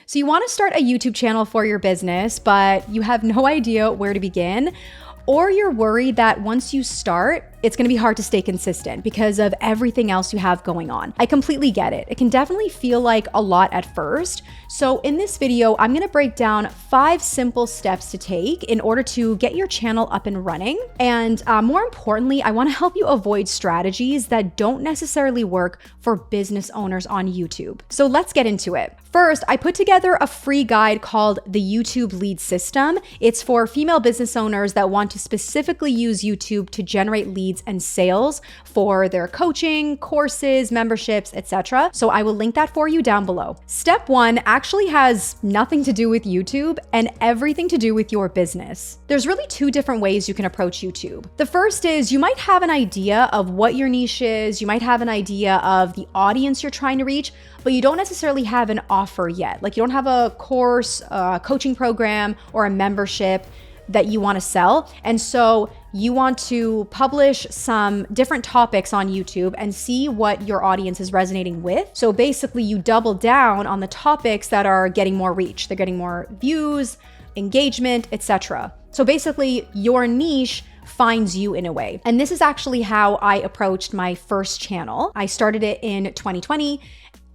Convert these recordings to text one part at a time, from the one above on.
So you want to start a YouTube channel for your business, but you have no idea where to begin, or you're worried that once you start, it's gonna be hard to stay consistent because of everything else you have going on. I completely get it. It can definitely feel like a lot at first. So in this video, I'm gonna break down 5 simple steps to take in order to get your channel up and running. And more importantly, I wanna help you avoid strategies that don't necessarily work for business owners on YouTube. So let's get into it. First, I put together a free guide called the YouTube Lead System. It's for female business owners that want to specifically use YouTube to generate leads and sales for their coaching, courses, memberships, etc. So I will link that for you down below. Step 1 actually has nothing to do with YouTube and everything to do with your business. There's really 2 different ways you can approach YouTube. The first is you might have an idea of what your niche is, you might have an idea of the audience you're trying to reach, but you don't necessarily have an offer yet. Like you don't have a course, a coaching program, or a membership that you want to sell. And so you want to publish some different topics on YouTube and see what your audience is resonating with. So basically you double down on the topics that are getting more reach. They're getting more views, engagement, etc. So basically your niche finds you in a way. And this is actually how I approached my first channel. I started it in 2020.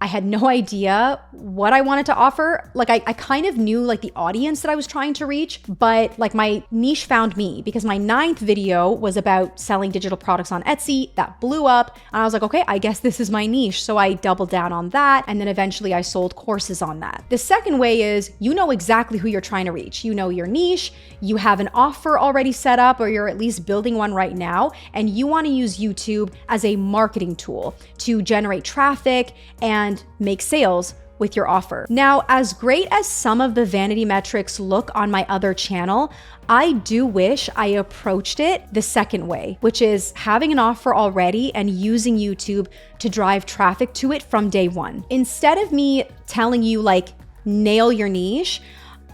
I had no idea what I wanted to offer. Like I kind of knew like the audience that I was trying to reach, but like my niche found me because my 9th video was about selling digital products on Etsy. That blew up. And I was like, okay, I guess this is my niche. So I doubled down on that. And then eventually I sold courses on that. The second way is you know exactly who you're trying to reach. You know your niche, you have an offer already set up, or you're at least building one right now. And you want to use YouTube as a marketing tool to generate traffic and make sales with your offer. Now, as great as some of the vanity metrics look on my other channel, I do wish I approached it the second way, which is having an offer already and using YouTube to drive traffic to it from day one. Instead of me telling you like, nail your niche,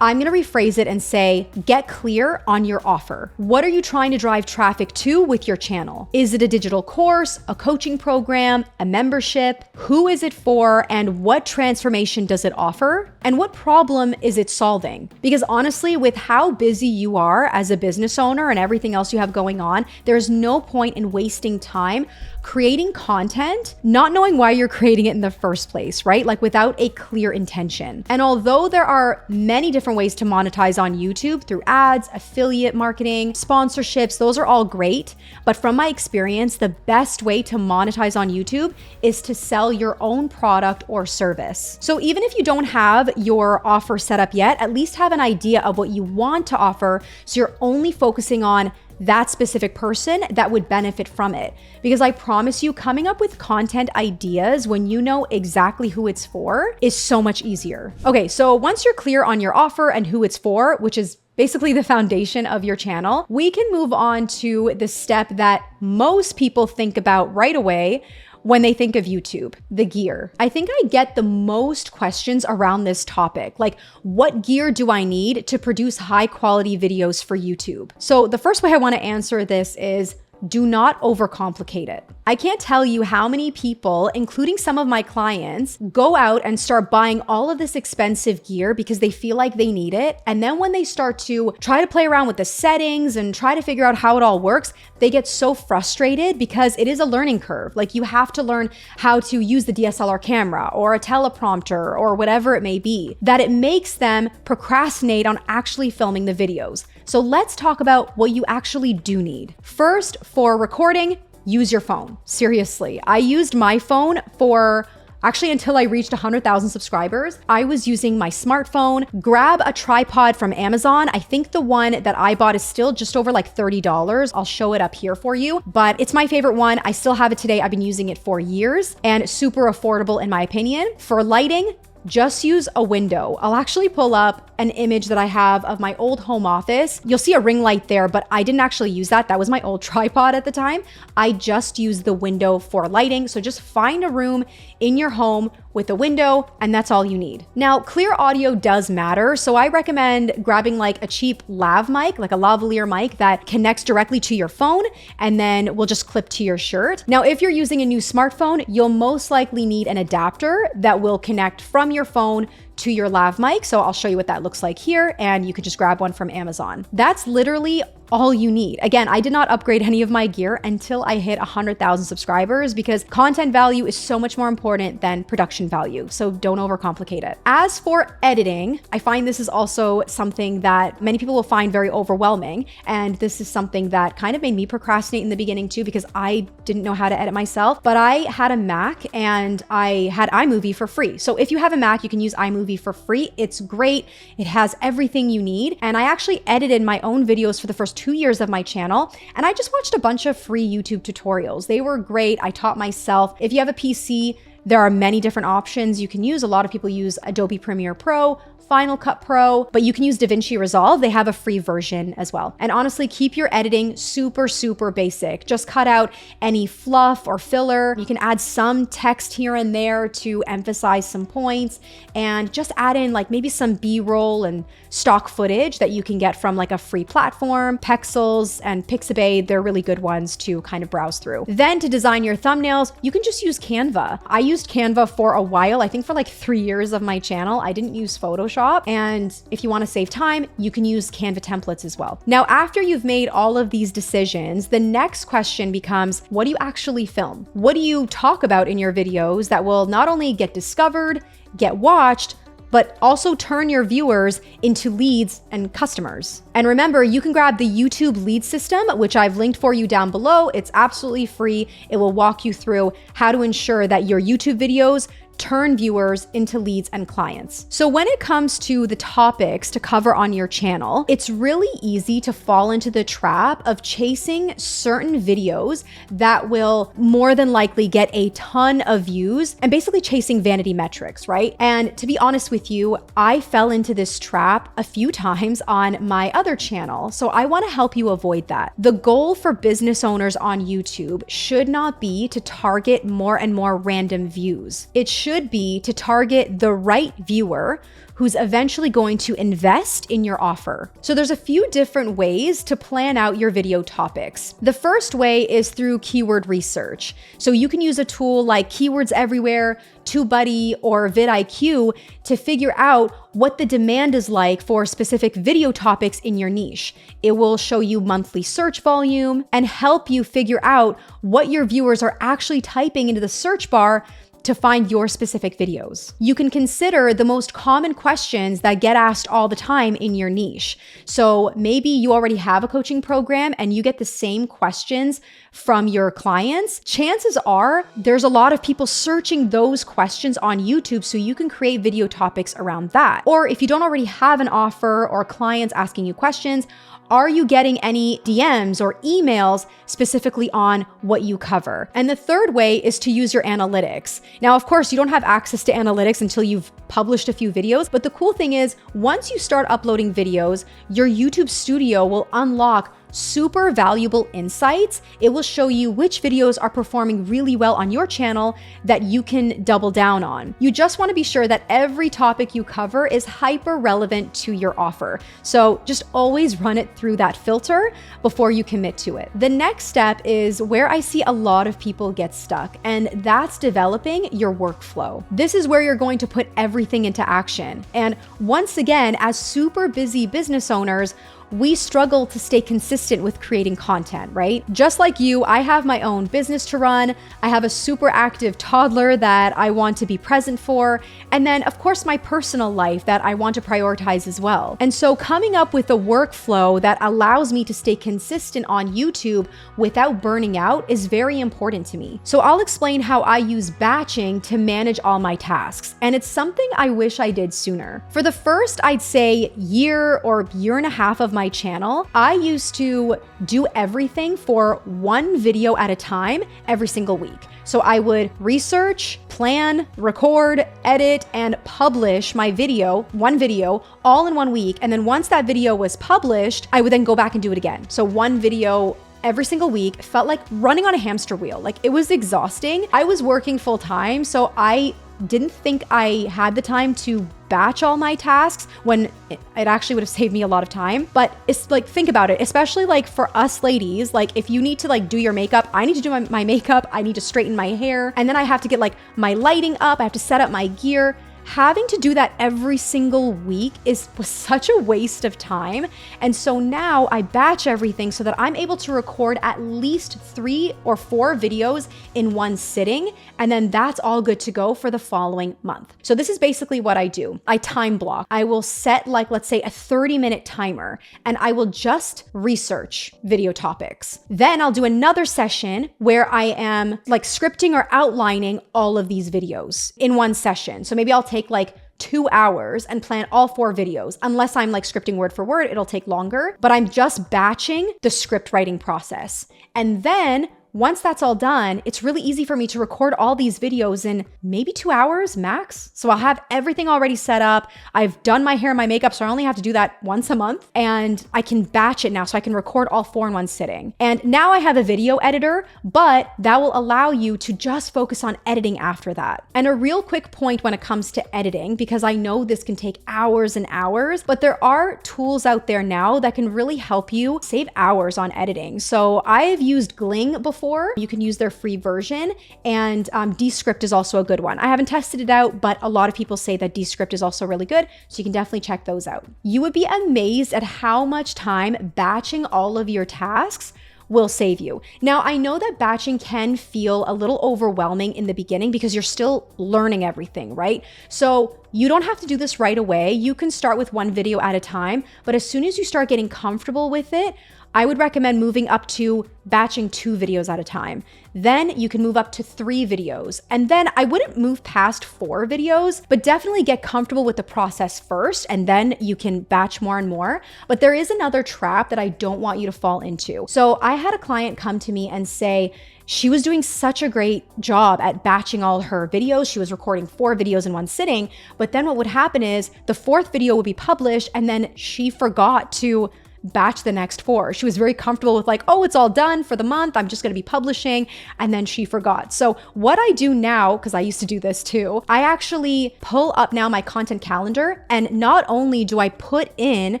I'm gonna rephrase it and say, get clear on your offer. What are you trying to drive traffic to with your channel? Is it a digital course, a coaching program, a membership? Who is it for, and what transformation does it offer? And what problem is it solving? Because honestly, with how busy you are as a business owner and everything else you have going on, there's no point in wasting time creating content, not knowing why you're creating it in the first place, right? Like without a clear intention. And although there are many different ways to monetize on YouTube through ads, affiliate marketing, sponsorships, those are all great. But from my experience, the best way to monetize on YouTube is to sell your own product or service. So even if you don't have your offer set up yet, at least have an idea of what you want to offer so you're only focusing on that specific person that would benefit from it. Because I promise you, coming up with content ideas when you know exactly who it's for is so much easier. Okay, so once you're clear on your offer and who it's for, which is basically the foundation of your channel, we can move on to the step that most people think about right away when they think of YouTube, the gear. I think I get the most questions around this topic, like what gear do I need to produce high quality videos for YouTube? So the first way I want to answer this is do not overcomplicate it. I can't tell you how many people, including some of my clients, go out and start buying all of this expensive gear because they feel like they need it. And then when they start to try to play around with the settings and try to figure out how it all works, they get so frustrated because it is a learning curve. Like you have to learn how to use the DSLR camera or a teleprompter or whatever it may be, that it makes them procrastinate on actually filming the videos. So let's talk about what you actually do need. First, for recording, use your phone. Seriously, I used my phone for actually until I reached 100,000 subscribers. I was using my smartphone. Grab a tripod from Amazon. I think the one that I bought is still just over like $30. I'll show it up here for you, but it's my favorite one. I still have it today. I've been using it for years and super affordable in my opinion. For lighting, just use a window. I'll actually pull up an image that I have of my old home office. You'll see a ring light there, but I didn't actually use that. That was my old tripod at the time. I just used the window for lighting. So just find a room in your home with a window, and that's all you need. Now, clear audio does matter, so I recommend grabbing like a cheap lav mic, like a lavalier mic that connects directly to your phone, and then will just clip to your shirt. Now, if you're using a new smartphone, you'll most likely need an adapter that will connect from your phone to your lav mic. So I'll show you what that looks like here, and you could just grab one from Amazon. That's literally all you need. Again, I did not upgrade any of my gear until I hit 100,000 subscribers because content value is so much more important than production value. So don't overcomplicate it. As for editing, I find this is also something that many people will find very overwhelming. And this is something that kind of made me procrastinate in the beginning too, because I didn't know how to edit myself, but I had a Mac and I had iMovie for free. So if you have a Mac, you can use iMovie for free. It's great. It has everything you need. And I actually edited my own videos for the first 2 years of my channel. And I just watched a bunch of free YouTube tutorials. They were great. I taught myself. If you have a PC, there are many different options you can use. A lot of people use Adobe Premiere Pro, Final Cut Pro, but you can use DaVinci Resolve. They have a free version as well. And honestly, keep your editing super, super basic. Just cut out any fluff or filler. You can add some text here and there to emphasize some points, and just add in like maybe some B-roll and stock footage that you can get from like a free platform. Pexels and Pixabay, they're really good ones to kind of browse through. Then to design your thumbnails, you can just use Canva. I used Canva for a while, I think for like 3 years of my channel. I didn't use Photoshop. And if you want to save time, you can use Canva templates as well. Now, after you've made all of these decisions, the next question becomes, what do you actually film? What do you talk about in your videos that will not only get discovered, get watched, but also turn your viewers into leads and customers? And remember, you can grab the YouTube lead system, which I've linked for you down below. It's absolutely free. It will walk you through how to ensure that your YouTube videos turn viewers into leads and clients. So when it comes to the topics to cover on your channel, it's really easy to fall into the trap of chasing certain videos that will more than likely get a ton of views and basically chasing vanity metrics, right? And to be honest with you, I fell into this trap a few times on my other channel. So I want to help you avoid that. The goal for business owners on YouTube should not be to target more and more random views. It should be to target the right viewer who's eventually going to invest in your offer. So there's a few different ways to plan out your video topics. The first way is through keyword research. So you can use a tool like Keywords Everywhere, TubeBuddy, or vidIQ to figure out what the demand is like for specific video topics in your niche. It will show you monthly search volume and help you figure out what your viewers are actually typing into the search bar to find your specific videos. You can consider the most common questions that get asked all the time in your niche. So maybe you already have a coaching program and you get the same questions from your clients. Chances are there's a lot of people searching those questions on YouTube, so you can create video topics around that. Or if you don't already have an offer or clients asking you questions, are you getting any DMs or emails specifically on what you cover? And the third way is to use your analytics. Now, of course, you don't have access to analytics until you've published a few videos, but the cool thing is once you start uploading videos, your YouTube studio will unlock super valuable insights. It will show you which videos are performing really well on your channel that you can double down on. You just want to be sure that every topic you cover is hyper relevant to your offer. So just always run it through that filter before you commit to it. The next step is where I see a lot of people get stuck, and that's developing your workflow. This is where you're going to put everything into action. And once again, as super busy business owners, we struggle to stay consistent with creating content, right? Just like you, I have my own business to run. I have a super active toddler that I want to be present for. And then of course, my personal life that I want to prioritize as well. And so coming up with a workflow that allows me to stay consistent on YouTube without burning out is very important to me. So I'll explain how I use batching to manage all my tasks. And it's something I wish I did sooner. For the first, I'd say year or year and a half of my channel, I used to do everything for one video at a time every single week. So I would research, plan, record, edit, and publish my video, one video, all in 1 week. And then once that video was published, I would then go back and do it again. So one video every single week. Felt like running on a hamster wheel. Like, it was exhausting. I was working full time, so I didn't think I had the time to batch all my tasks when it actually would have saved me a lot of time. But it's like, think about it, especially like for us ladies, like if you need to like do your makeup, I need to do my makeup, I need to straighten my hair, and then I have to get like my lighting up, I have to set up my gear. having to do that every single week was such a waste of time. And so now I batch everything so that I'm able to record at least 3 or 4 videos in one sitting. And then that's all good to go for the following month. So this is basically what I do. I time block. I will set let's say a 30-minute timer, and I will just research video topics. Then I'll do another session where I am scripting or outlining all of these videos in one session. So maybe I'll take 2 hours and plan all 4 videos. Unless I'm scripting word for word, it'll take longer, but I'm just batching the script writing process. And then once that's all done, it's really easy for me to record all these videos in maybe 2 hours max. So I'll have everything already set up. I've done my hair and my makeup, so I only have to do that once a month. And I can batch it now, so I can record all 4 in one sitting. And now I have a video editor, but that will allow you to just focus on editing after that. And a real quick point when it comes to editing, because I know this can take hours and hours, but there are tools out there now that can really help you save hours on editing. So I've used Gling before. You can use their free version, and Descript is also a good one. I haven't tested it out, but a lot of people say that Descript is also really good, so you can definitely check those out. You would be amazed at how much time batching all of your tasks will save you. Now, I know that batching can feel a little overwhelming in the beginning because you're still learning everything, right? So you don't have to do this right away. You can start with 1 video at a time, but as soon as you start getting comfortable with it, I would recommend moving up to batching 2 videos at a time. Then you can move up to 3 videos. And then I wouldn't move past 4 videos, but definitely get comfortable with the process first, and then you can batch more and more. But there is another trap that I don't want you to fall into. So I had a client come to me and say, she was doing such a great job at batching all her videos. She was recording 4 videos in one sitting, but then what would happen is the 4th video would be published, and then she forgot to batch the next 4. She was very comfortable with oh, it's all done for the month, I'm just going to be publishing, and then she forgot. So what I do now, because I used to do this too, I actually pull up now my content calendar, and not only do I put in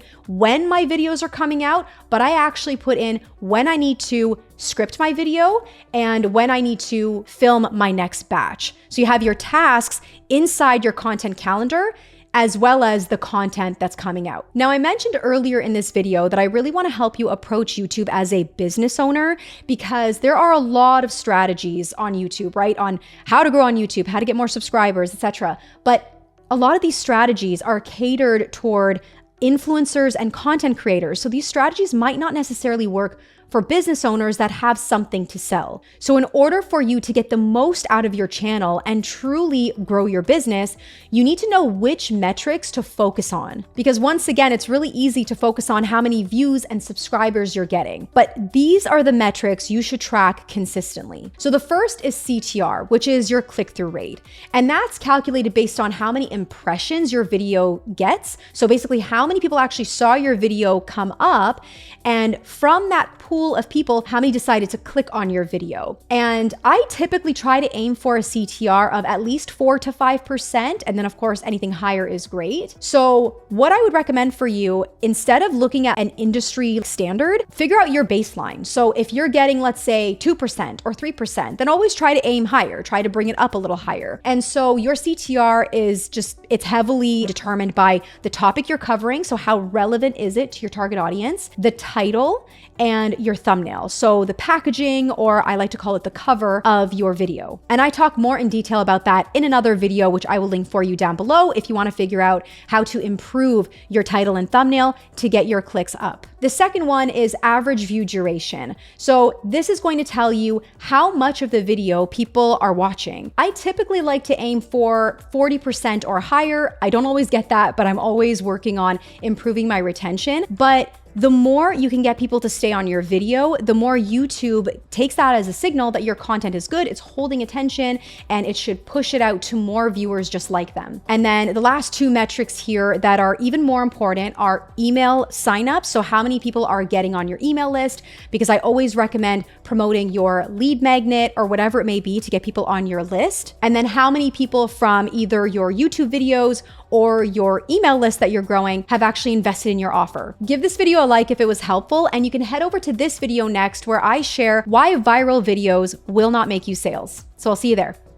when my videos are coming out, but I actually put in when I need to script my video and when I need to film my next batch. So you have your tasks inside your content calendar, as well as the content that's coming out. Now, I mentioned earlier in this video that I really want to help you approach YouTube as a business owner, because there are a lot of strategies on YouTube, right? On how to grow on YouTube, how to get more subscribers, etc. But a lot of these strategies are catered toward influencers and content creators. So these strategies might not necessarily work for business owners that have something to sell. So in order for you to get the most out of your channel and truly grow your business, you need to know which metrics to focus on. Because once again, it's really easy to focus on how many views and subscribers you're getting. But these are the metrics you should track consistently. So the first is CTR, which is your click-through rate. And that's calculated based on how many impressions your video gets. So basically how many people actually saw your video come up, and from that pool of people, how many decided to click on your video. And I typically try to aim for a CTR of at least 4 to 5%. And then of course, anything higher is great. So what I would recommend for you, instead of looking at an industry standard, figure out your baseline. So if you're getting, let's say 2% or 3%, then always try to aim higher, try to bring it up a little higher. And so your CTR is it's heavily determined by the topic you're covering. So how relevant is it to your target audience, the title, and your thumbnail. So the packaging, or I like to call it the cover of your video. And I talk more in detail about that in another video, which I will link for you down below if you want to figure out how to improve your title and thumbnail to get your clicks up. The second one is average view duration. So this is going to tell you how much of the video people are watching. I typically like to aim for 40% or higher. I don't always get that, but I'm always working on improving my retention. But the more you can get people to stay on your video, the more YouTube takes that as a signal that your content is good, it's holding attention, and it should push it out to more viewers just like them. And then the last 2 metrics here that are even more important are email signups. So how many people are getting on your email list, because I always recommend promoting your lead magnet or whatever it may be to get people on your list. And then how many people from either your YouTube videos or your email list that you're growing have actually invested in your offer. Give this video a like if it was helpful, and you can head over to this video next where I share why viral videos will not make you sales. So I'll see you there.